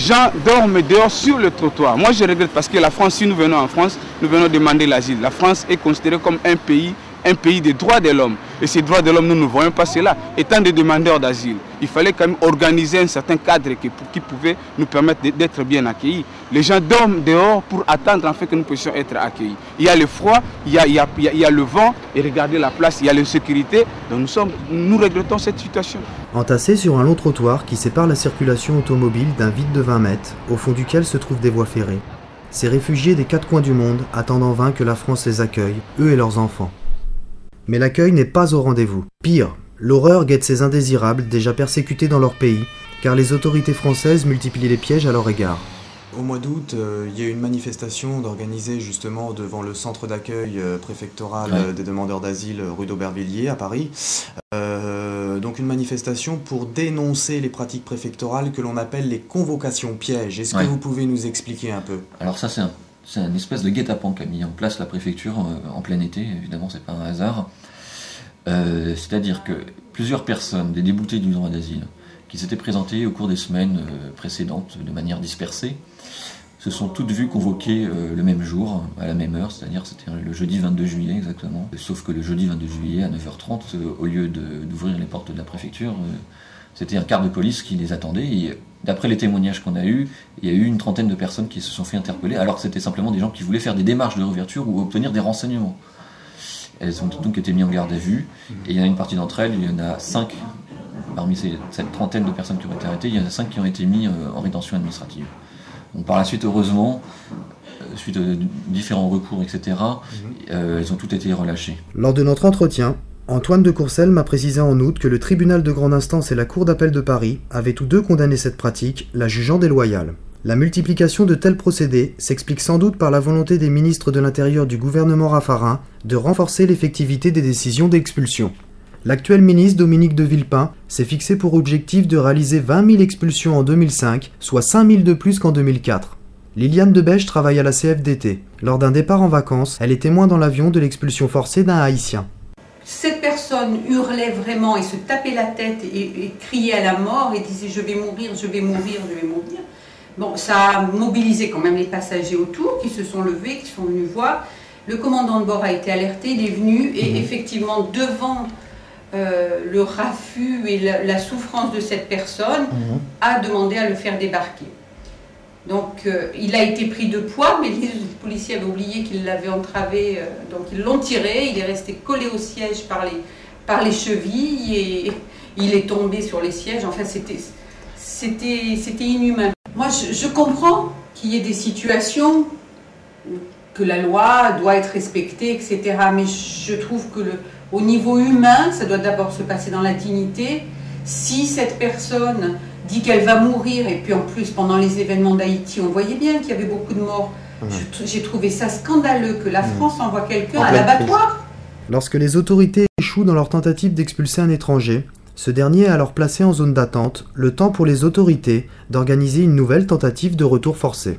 Les gens dorment dehors sur le trottoir. Moi je regrette parce que la France, si nous venons en France, nous venons demander l'asile. La France est considérée comme un pays des droits de l'homme. Et ces droits de l'homme, nous ne voyons pas cela. Étant des demandeurs d'asile, il fallait quand même organiser un certain cadre qui pouvait nous permettre d'être bien accueillis. Les gens dorment dehors pour attendre en fait que nous puissions être accueillis. Il y a le froid, il y a le vent, et regardez la place, il y a l'insécurité. Donc nous regrettons cette situation. Entassés sur un long trottoir qui sépare la circulation automobile d'un vide de 20 mètres, au fond duquel se trouvent des voies ferrées. Ces réfugiés des 4 coins du monde attendent en vain que la France les accueille, eux et leurs enfants. Mais l'accueil n'est pas au rendez-vous. Pire, l'horreur guette ces indésirables déjà persécutés dans leur pays, car les autorités françaises multiplient les pièges à leur égard. Au mois d'août, il y a eu une manifestation d'organiser justement devant le centre d'accueil préfectoral des demandeurs d'asile rue d'Aubervilliers à Paris. Donc une manifestation pour dénoncer les pratiques préfectorales que l'on appelle les convocations pièges. Est-ce que vous pouvez nous expliquer un peu? Alors ça c'est un espèce de guet-apens qu'a mis en place la préfecture en plein été, évidemment c'est pas un hasard. C'est-à-dire que plusieurs personnes, des déboutés du droit d'asile, qui s'étaient présentées au cours des semaines précédentes de manière dispersée, se sont toutes vues convoquées le même jour, à la même heure, c'est-à-dire c'était le jeudi 22 juillet exactement. Sauf que le jeudi 22 juillet à 9h30, au lieu d'ouvrir les portes de la préfecture, c'était un quart de police qui les attendait. Et d'après les témoignages qu'on a eus, il y a eu une trentaine de personnes qui se sont fait interpeller, alors que c'était simplement des gens qui voulaient faire des démarches de réouverture ou obtenir des renseignements. Elles ont donc été mises en garde à vue, et il y en a une partie d'entre elles, il y en a 5, parmi cette trentaine de personnes qui ont été arrêtées, il y en a 5 qui ont été mis en rétention administrative. Donc par la suite, heureusement, suite à différents recours, etc., elles ont toutes été relâchées. Lors de notre entretien, Antoine de Courcelles m'a précisé en août que le tribunal de grande instance et la cour d'appel de Paris avaient tous deux condamné cette pratique, la jugeant déloyale. La multiplication de tels procédés s'explique sans doute par la volonté des ministres de l'Intérieur du gouvernement Raffarin de renforcer l'effectivité des décisions d'expulsion. L'actuel ministre Dominique de Villepin s'est fixé pour objectif de réaliser 20 000 expulsions en 2005, soit 5 000 de plus qu'en 2004. Liliane Debèche travaille à la CFDT. Lors d'un départ en vacances, elle est témoin dans l'avion de l'expulsion forcée d'un Haïtien. Cette personne hurlait vraiment et se tapait la tête et criait à la mort et disait « je vais mourir, je vais mourir, je vais mourir ». Bon, ça a mobilisé quand même les passagers autour qui se sont levés, qui sont venus voir. Le commandant de bord a été alerté, il est venu et effectivement devant le raffut et la souffrance de cette personne a demandé à le faire débarquer. Donc il a été pris de poids, mais les policiers avaient oublié qu'ils l'avaient entravé, donc ils l'ont tiré, il est resté collé au siège par les chevilles et il est tombé sur les sièges. Enfin c'était inhumain. Moi je comprends qu'il y ait des situations que la loi doit être respectée, etc. Mais je trouve que au niveau humain, ça doit d'abord se passer dans la dignité. Si cette personne dit qu'elle va mourir, et puis en plus pendant les événements d'Haïti, on voyait bien qu'il y avait beaucoup de morts. J'ai trouvé ça scandaleux que la France envoie quelqu'un à l'abattoir. Lorsque les autorités échouent dans leur tentative d'expulser un étranger, ce dernier est alors placé en zone d'attente, le temps pour les autorités d'organiser une nouvelle tentative de retour forcé.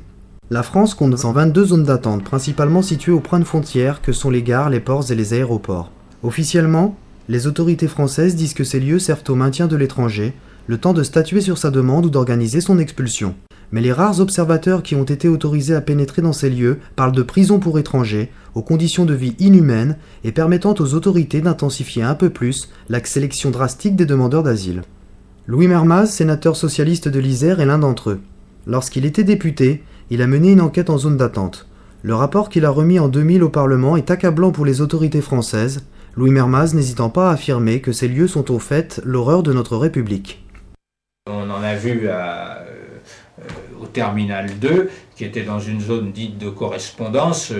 La France compte 122 zones d'attente, principalement situées aux points de frontière que sont les gares, les ports et les aéroports. Officiellement, les autorités françaises disent que ces lieux servent au maintien de l'étranger, le temps de statuer sur sa demande ou d'organiser son expulsion. Mais les rares observateurs qui ont été autorisés à pénétrer dans ces lieux parlent de prison pour étrangers, aux conditions de vie inhumaines et permettant aux autorités d'intensifier un peu plus la sélection drastique des demandeurs d'asile. Louis Mermaz, sénateur socialiste de l'Isère, est l'un d'entre eux. Lorsqu'il était député, il a mené une enquête en zone d'attente. Le rapport qu'il a remis en 2000 au Parlement est accablant pour les autorités françaises, Louis Mermaz n'hésitant pas à affirmer que ces lieux sont au fait l'horreur de notre République. On en a vu au Terminal 2, qui était dans une zone dite de correspondance,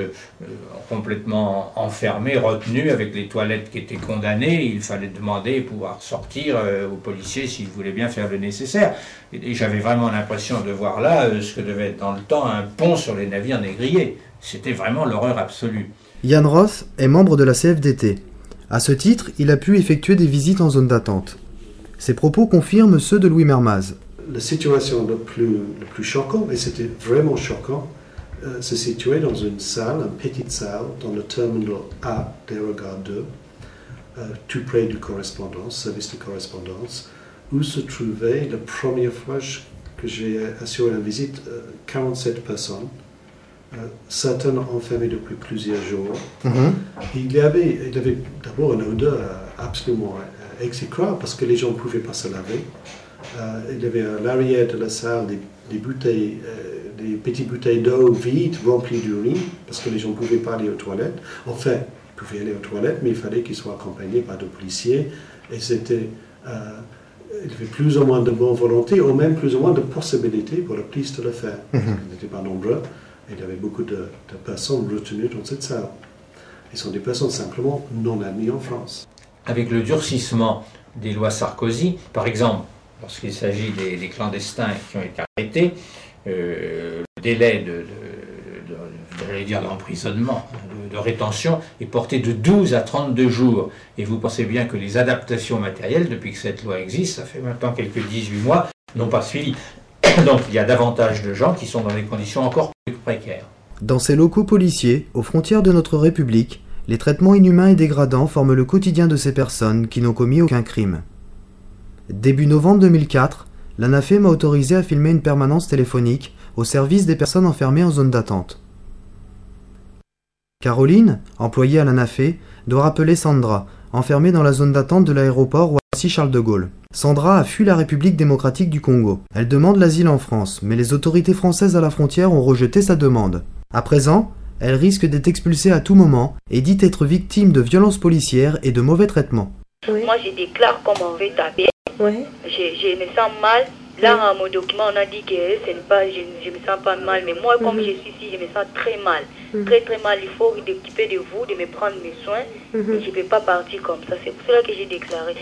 complètement enfermée, retenue, avec les toilettes qui étaient condamnées. Il fallait demander pouvoir sortir aux policiers s'ils voulaient bien faire le nécessaire. Et j'avais vraiment l'impression de voir là ce que devait être dans le temps un pont sur les navires négriers. C'était vraiment l'horreur absolue. Yann Roth est membre de la CFDT. À ce titre, il a pu effectuer des visites en zone d'attente. Ses propos confirment ceux de Louis Mermaz. La situation le plus choquant, et c'était vraiment choquant, se situait dans une petite salle, dans le terminal A d'Aérogare 2, tout près du service de correspondance, où se trouvait la première fois que que j'ai assuré la visite, 47 personnes, certaines enfermées depuis plusieurs jours. Il avait d'abord une odeur absolument exécrable parce que les gens ne pouvaient pas se laver. Il y avait à l'arrière de la salle des bouteilles, des petites bouteilles d'eau vides remplies d'urine parce que les gens ne pouvaient pas aller aux toilettes. Enfin, ils pouvaient aller aux toilettes, mais il fallait qu'ils soient accompagnés par des policiers. Et c'était, il y avait plus ou moins de bonne volonté, ou même plus ou moins de possibilités pour la police de le faire. Ils n'étaient pas nombreux, et il y avait beaucoup de personnes retenues dans cette salle. Ils sont des personnes simplement non admises en France. Avec le durcissement des lois Sarkozy, par exemple, lorsqu'il s'agit des clandestins qui ont été arrêtés, le délai d'emprisonnement, de rétention, est porté de 12 à 32 jours. Et vous pensez bien que les adaptations matérielles, depuis que cette loi existe, ça fait maintenant quelques 18 mois, n'ont pas suivi. Donc il y a davantage de gens qui sont dans des conditions encore plus précaires. Dans ces locaux policiers, aux frontières de notre République, les traitements inhumains et dégradants forment le quotidien de ces personnes qui n'ont commis aucun crime. Début novembre 2004, l'ANAFE m'a autorisé à filmer une permanence téléphonique au service des personnes enfermées en zone d'attente. Caroline, employée à l'ANAFE, doit rappeler Sandra, enfermée dans la zone d'attente de l'aéroport Roissy-Charles de Gaulle. Sandra a fui la République démocratique du Congo. Elle demande l'asile en France, mais les autorités françaises à la frontière ont rejeté sa demande. À présent, elle risque d'être expulsée à tout moment et dit être victime de violences policières et de mauvais traitements. Oui. Moi, je déclare qu'on m'en veut taper. Oui. Je me sens mal. Là, dans mon document, on a dit que je me sens pas mal. Mais moi, comme je suis ici, je me sens très mal. Très, très mal. Il faut s'occuper de vous, de me prendre mes soins. Je ne peux pas partir comme ça. C'est pour cela que j'ai déclaré.